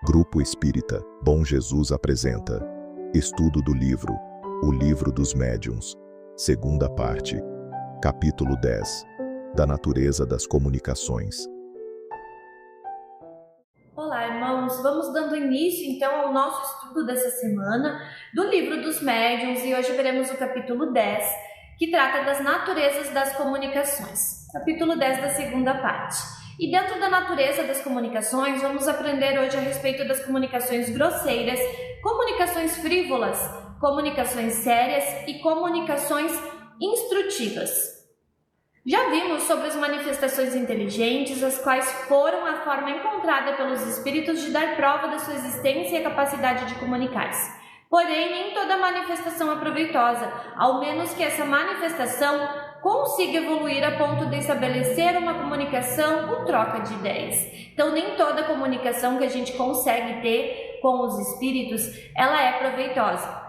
Grupo Espírita Bom Jesus apresenta Estudo do livro O Livro dos Médiuns, segunda parte, capítulo 10, da natureza das comunicações. Olá, irmãos, vamos dando início então ao nosso estudo dessa semana do Livro dos Médiuns e hoje veremos o capítulo 10, que trata das naturezas das comunicações. Capítulo 10 da segunda parte. E dentro da natureza das comunicações, vamos aprender hoje a respeito das comunicações grosseiras, comunicações frívolas, comunicações sérias e comunicações instrutivas. Já vimos sobre as manifestações inteligentes, as quais foram a forma encontrada pelos espíritos de dar prova da sua existência e a capacidade de comunicar-se. Porém, nem toda manifestação é proveitosa, ao menos que essa manifestação consiga evoluir a ponto de estabelecer uma comunicação com troca de ideias. Então, nem toda comunicação que a gente consegue ter com os espíritos, ela é proveitosa.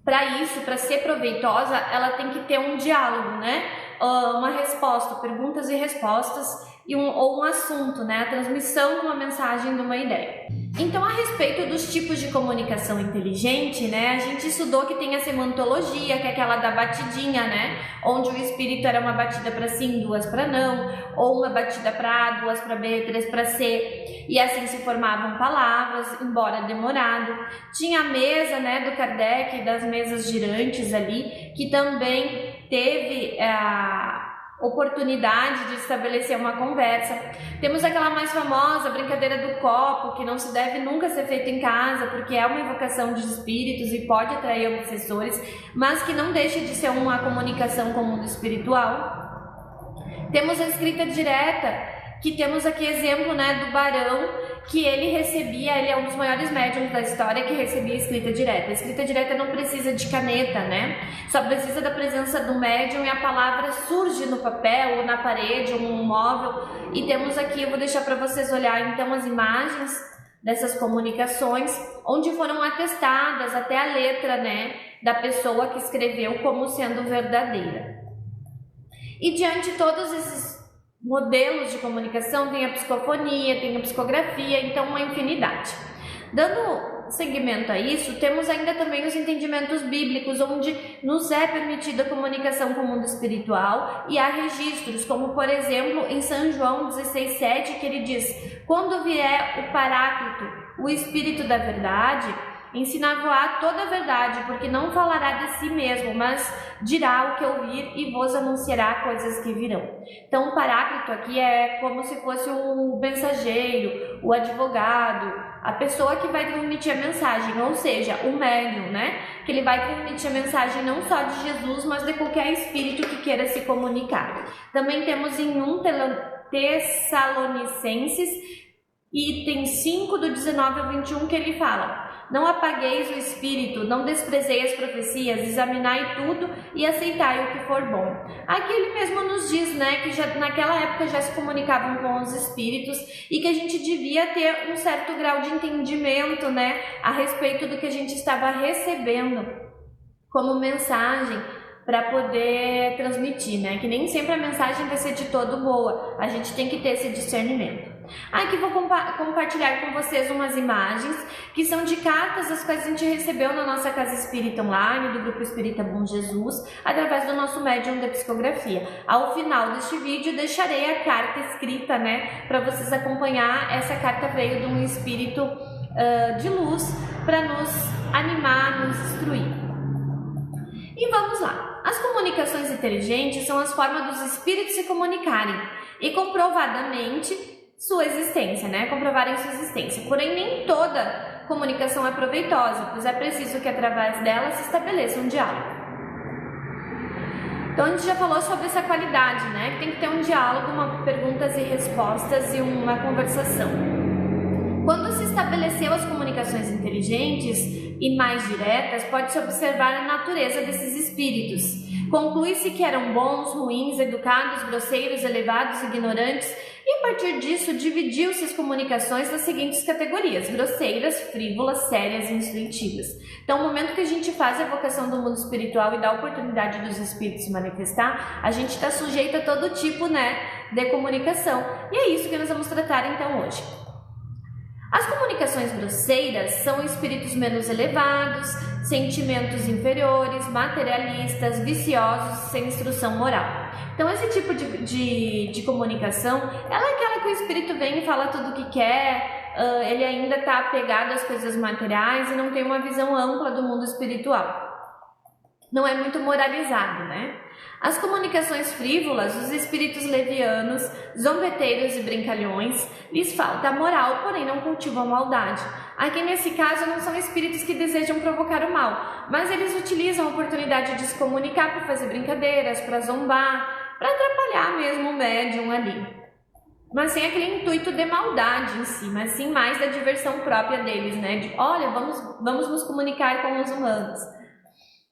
Para isso, para ser proveitosa, ela tem que ter um diálogo, né? Uma resposta, perguntas e respostas, ou um assunto, né? A transmissão de uma mensagem, de uma ideia. Então, a respeito dos tipos de comunicação inteligente, né? A gente estudou que tem a semantologia, que é aquela da batidinha, né? Onde o espírito era uma batida para sim, duas para não, ou uma batida para A, duas para B, três para C, e assim se formavam palavras, embora demorado. Tinha a mesa, né, do Kardec, das mesas girantes ali, que também teve a oportunidade de estabelecer uma conversa. Temos aquela mais famosa brincadeira do copo, que não se deve nunca ser feita em casa, porque é uma invocação de espíritos e pode atrair obsessores, mas que não deixa de ser uma comunicação com o mundo espiritual. Temos a escrita direta, que temos aqui exemplo, né, do Barão, que ele é um dos maiores médiuns da história que recebia escrita direta. A escrita direta não precisa de caneta, né? Só precisa da presença do médium e a palavra surge no papel, ou na parede, ou num móvel. E temos aqui, eu vou deixar para vocês olhar então as imagens dessas comunicações, onde foram atestadas até a letra, né, da pessoa que escreveu como sendo verdadeira. E diante de todos esses modelos de comunicação, tem a psicofonia, tem a psicografia, então uma infinidade. Dando seguimento a isso, temos ainda também os entendimentos bíblicos, onde nos é permitida a comunicação com o mundo espiritual e há registros, como por exemplo em São João 16,7, que ele diz: quando vier o Paráclito, o Espírito da Verdade, ensinar-vos-á toda a verdade, porque não falará de si mesmo, mas dirá o que ouvir e vos anunciará coisas que virão. Então, o Paráclito aqui é como se fosse o mensageiro, o advogado, a pessoa que vai transmitir a mensagem, ou seja, o médium, né? Que ele vai transmitir a mensagem não só de Jesus, mas de qualquer espírito que queira se comunicar. Também temos em 1 Tessalonicenses, item 5, do 19 ao 21, que ele fala: não apagueis o espírito, não desprezeis as profecias, examinai tudo e aceitai o que for bom. Aqui ele mesmo nos diz, né, que já, naquela época já se comunicavam com os espíritos e que a gente devia ter um certo grau de entendimento, né, a respeito do que a gente estava recebendo como mensagem para poder transmitir, né, que nem sempre a mensagem vai ser de todo boa, a gente tem que ter esse discernimento. Aqui vou compartilhar com vocês umas imagens que são de cartas as quais a gente recebeu na nossa Casa Espírita Online, do Grupo Espírita Bom Jesus, através do nosso médium da psicografia. Ao final deste vídeo deixarei a carta escrita, né, para vocês acompanhar. Essa carta veio de um espírito de luz para nos animar, nos instruir. E vamos lá. As comunicações inteligentes são as formas dos espíritos se comunicarem e comprovadamente sua existência, né? Comprovarem sua existência. Porém, nem toda comunicação é proveitosa, pois é preciso que através dela se estabeleça um diálogo. Então, a gente já falou sobre essa qualidade, né? Que tem que ter um diálogo, perguntas e respostas e uma conversação. Quando se estabeleceu as comunicações inteligentes e mais diretas, pode-se observar a natureza desses espíritos. Conclui-se que eram bons, ruins, educados, grosseiros, elevados, ignorantes, e a partir disso dividiu-se as comunicações nas seguintes categorias: grosseiras, frívolas, sérias e instrutivas. Então, no momento que a gente faz a evocação do mundo espiritual e dá a oportunidade dos espíritos se manifestar, a gente está sujeito a todo tipo, né, de comunicação. E é isso que nós vamos tratar então hoje. As comunicações comunicações grosseiras são espíritos menos elevados, sentimentos inferiores, materialistas, viciosos, sem instrução moral. Então esse tipo de comunicação, ela é aquela que o espírito vem e fala tudo o que quer, ele ainda está apegado às coisas materiais e não tem uma visão ampla do mundo espiritual. Não é muito moralizado, né? As comunicações frívolas, os espíritos levianos, zombeteiros e brincalhões, lhes falta a moral, porém não cultivam a maldade. Aqui nesse caso não são espíritos que desejam provocar o mal, mas eles utilizam a oportunidade de se comunicar para fazer brincadeiras, para zombar, para atrapalhar mesmo o médium ali. Mas sem aquele intuito de maldade em si, mas sim mais da diversão própria deles, né? De, olha, vamos nos comunicar com os humanos.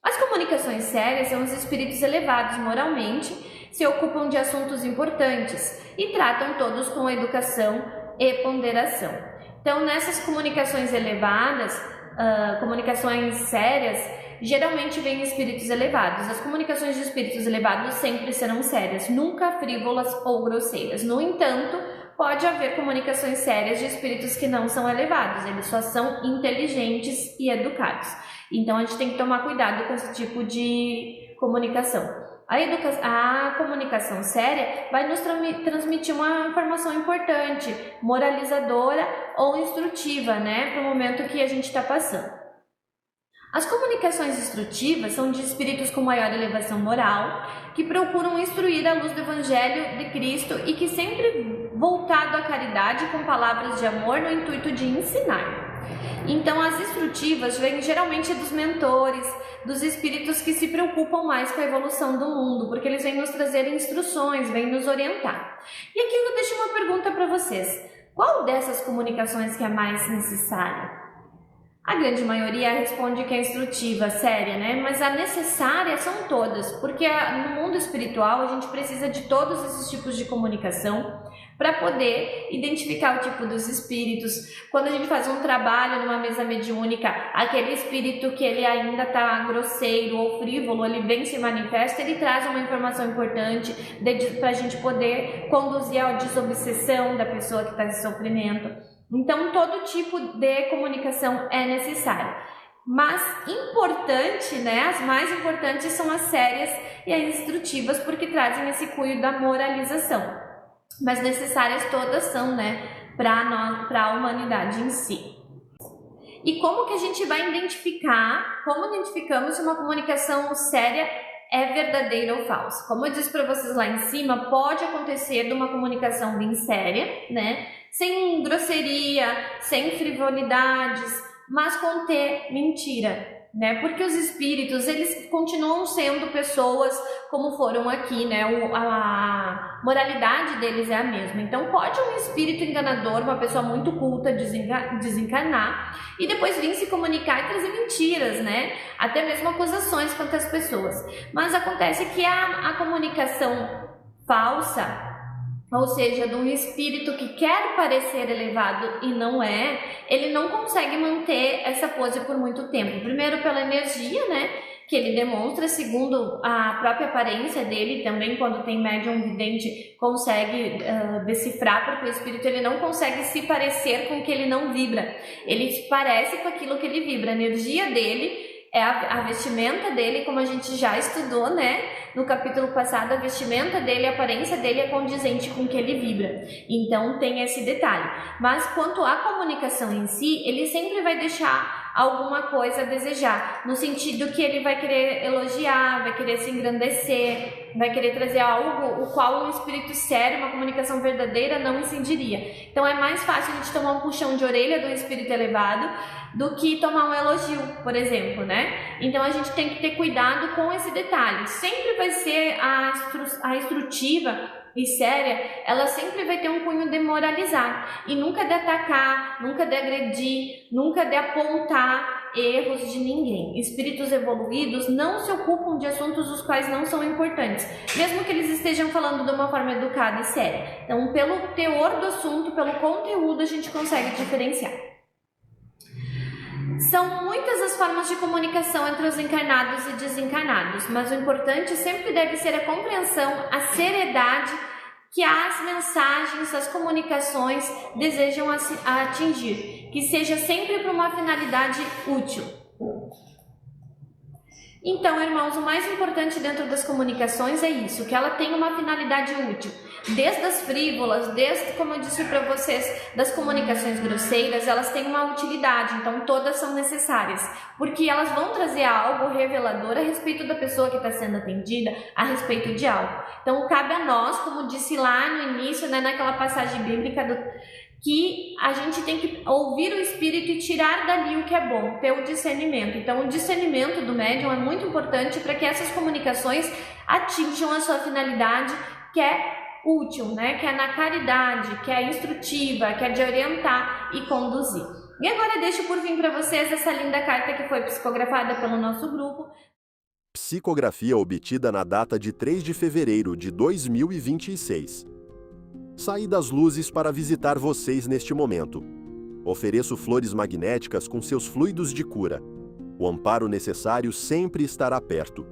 As comunicações sérias são os espíritos elevados moralmente, se ocupam de assuntos importantes e tratam todos com educação e ponderação. Então, nessas comunicações elevadas, comunicações sérias, geralmente vêm espíritos elevados. As comunicações de espíritos elevados sempre serão sérias, nunca frívolas ou grosseiras. No entanto, pode haver comunicações sérias de espíritos que não são elevados, eles só são inteligentes e educados. Então a gente tem que tomar cuidado com esse tipo de comunicação. A comunicação séria vai nos transmitir uma informação importante, moralizadora ou instrutiva, né, para o momento que a gente está passando. As comunicações instrutivas são de espíritos com maior elevação moral, que procuram instruir à luz do Evangelho de Cristo e que sempre voltado à caridade com palavras de amor no intuito de ensinar. Então as instrutivas vêm geralmente dos mentores, dos espíritos que se preocupam mais com a evolução do mundo, porque eles vêm nos trazer instruções, vêm nos orientar. E aqui eu deixo uma pergunta para vocês: qual dessas comunicações que é mais necessária? A grande maioria responde que é instrutiva, séria, né? Mas a necessária são todas, porque no mundo espiritual a gente precisa de todos esses tipos de comunicação para poder identificar o tipo dos espíritos. Quando a gente faz um trabalho numa mesa mediúnica, aquele espírito que ele ainda está grosseiro ou frívolo, ele vem se manifesta, ele traz uma informação importante para a gente poder conduzir à desobsessão da pessoa que está em sofrimento. Então, todo tipo de comunicação é necessário. Mas importante, né? As mais importantes são as sérias e as instrutivas, porque trazem esse cunho da moralização. Mas necessárias todas são, né? Para a humanidade em si. E como que a gente vai identificar, como identificamos se uma comunicação séria é verdadeira ou falsa? Como eu disse para vocês lá em cima, pode acontecer de uma comunicação bem séria, né? Sem grosseria, sem frivolidades, mas conter mentira, né? Porque os espíritos, eles continuam sendo pessoas como foram aqui, né? A moralidade deles é a mesma. Então pode um espírito enganador, uma pessoa muito culta, desencarnar e depois vir se comunicar e trazer mentiras, né? Até mesmo acusações contra as pessoas. Mas acontece que a comunicação falsa, ou seja, de um espírito que quer parecer elevado e não é, ele não consegue manter essa pose por muito tempo. Primeiro pela energia, né, que ele demonstra, segundo a própria aparência dele, também quando tem médium vidente consegue decifrar, porque o espírito ele não consegue se parecer com o que ele não vibra. Ele se parece com aquilo que ele vibra, a energia dele é a vestimenta dele, como a gente já estudou, né? No capítulo passado, a vestimenta dele, a aparência dele é condizente com o que ele vibra. Então tem esse detalhe. Mas quanto à comunicação em si, ele sempre vai deixar alguma coisa a desejar, no sentido que ele vai querer elogiar, vai querer se engrandecer, vai querer trazer algo o qual um espírito sério, uma comunicação verdadeira não incendiria. Então é mais fácil a gente tomar um puxão de orelha do espírito elevado do que tomar um elogio, por exemplo, né? Então a gente tem que ter cuidado com esse detalhe. Sempre vai ser a instrutiva e séria, ela sempre vai ter um cunho de moralizar e nunca de atacar, nunca de agredir, nunca de apontar erros de ninguém. Espíritos evoluídos não se ocupam de assuntos os quais não são importantes, mesmo que eles estejam falando de uma forma educada e séria. Então, pelo teor do assunto, pelo conteúdo, a gente consegue diferenciar. São muitas as formas de comunicação entre os encarnados e desencarnados, mas o importante sempre deve ser a compreensão, a seriedade que as mensagens, as comunicações desejam atingir, que seja sempre para uma finalidade útil. Então, irmãos, o mais importante dentro das comunicações é isso, que ela tenha uma finalidade útil. Desde as frívolas, desde, como eu disse para vocês, das comunicações grosseiras, elas têm uma utilidade, então todas são necessárias, porque elas vão trazer algo revelador a respeito da pessoa que está sendo atendida, a respeito de algo. Então, cabe a nós, como disse lá no início, né, naquela passagem bíblica, que a gente tem que ouvir o Espírito e tirar dali o que é bom, ter o discernimento. Então, o discernimento do médium é muito importante para que essas comunicações atinjam a sua finalidade, que é útil, né? Que é na caridade, que é instrutiva, que é de orientar e conduzir. E agora deixo por fim para vocês essa linda carta que foi psicografada pelo nosso grupo. Psicografia obtida na data de 3 de fevereiro de 2026. Saí das luzes para visitar vocês neste momento. Ofereço flores magnéticas com seus fluidos de cura. O amparo necessário sempre estará perto.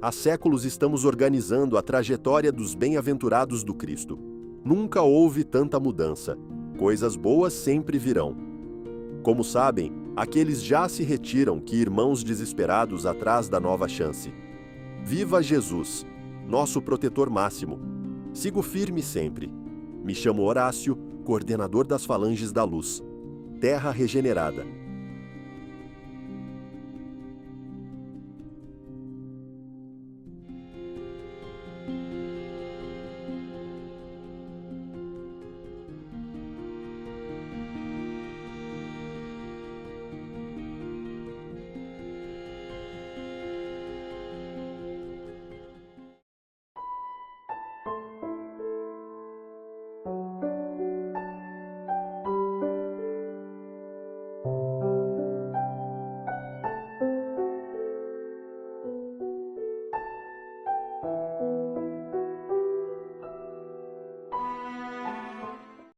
Há séculos estamos organizando a trajetória dos bem-aventurados do Cristo. Nunca houve tanta mudança. Coisas boas sempre virão. Como sabem, aqueles já se retiram que irmãos desesperados atrás da nova chance. Viva Jesus, nosso protetor máximo. Sigo firme sempre. Me chamo Horácio, coordenador das Falanges da Luz. Terra regenerada.